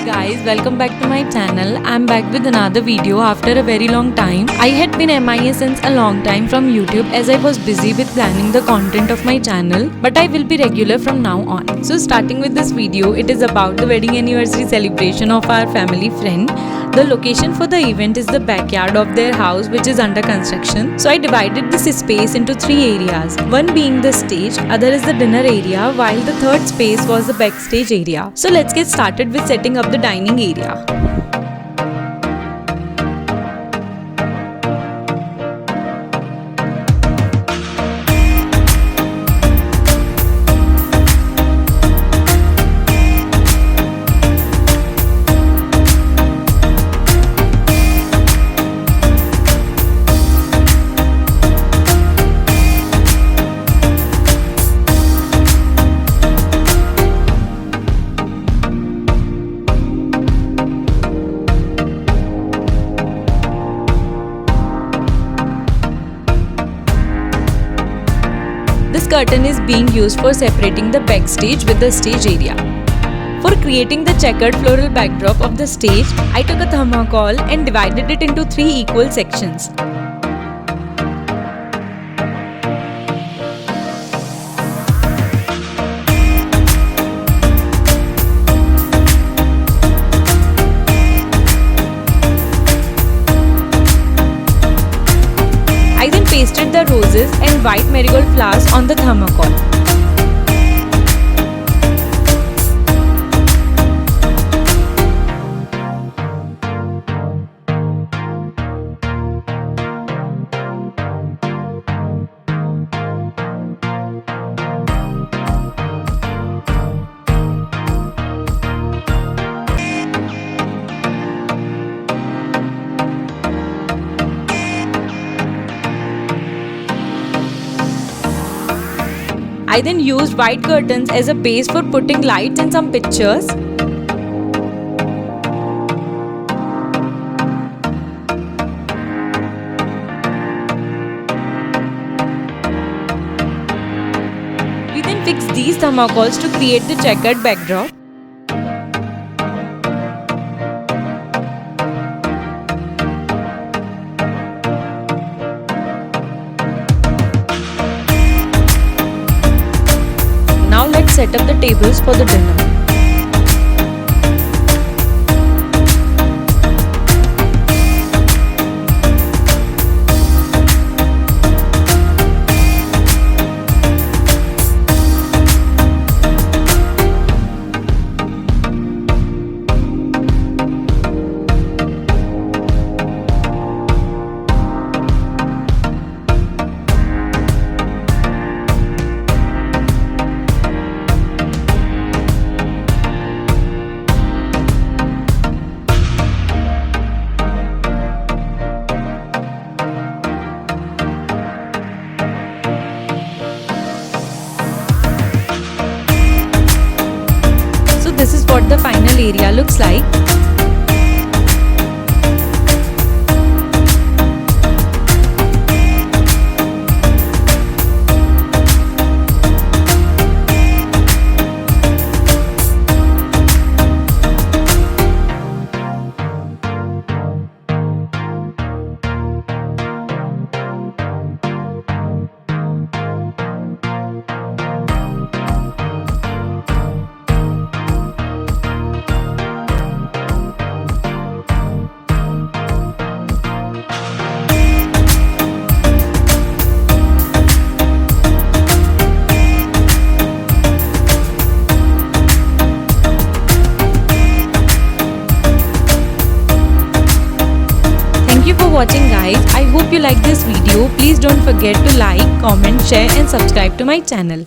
guys, welcome back to my channel. I'm back with another video after a very long time. I had been MIA since a long time from YouTube as I was busy with planning the content of my channel, but I will be regular from now on. So starting with this video, it is about the wedding anniversary celebration of our family friend. The location for the event is the backyard of their house, which is under construction. So I divided this space into 3 areas. One being the stage, other is the dinner area, while the third space was the backstage area. So let's get started with setting up the dining area. This curtain is being used for separating the backstage with the stage area. For creating the checkered floral backdrop of the stage, I took a thermocol and divided it into 3 equal sections. I then pasted the roses and white marigold flowers on the thermocol. I then used white curtains as a base for putting lights and some pictures. We then fixed these thermocols to create the checkered backdrop. Now let's set up the tables for the dinner. This is what the final area looks like. Thank you for watching guys. I hope you like this video. Please don't forget to like, comment, share and subscribe to my channel.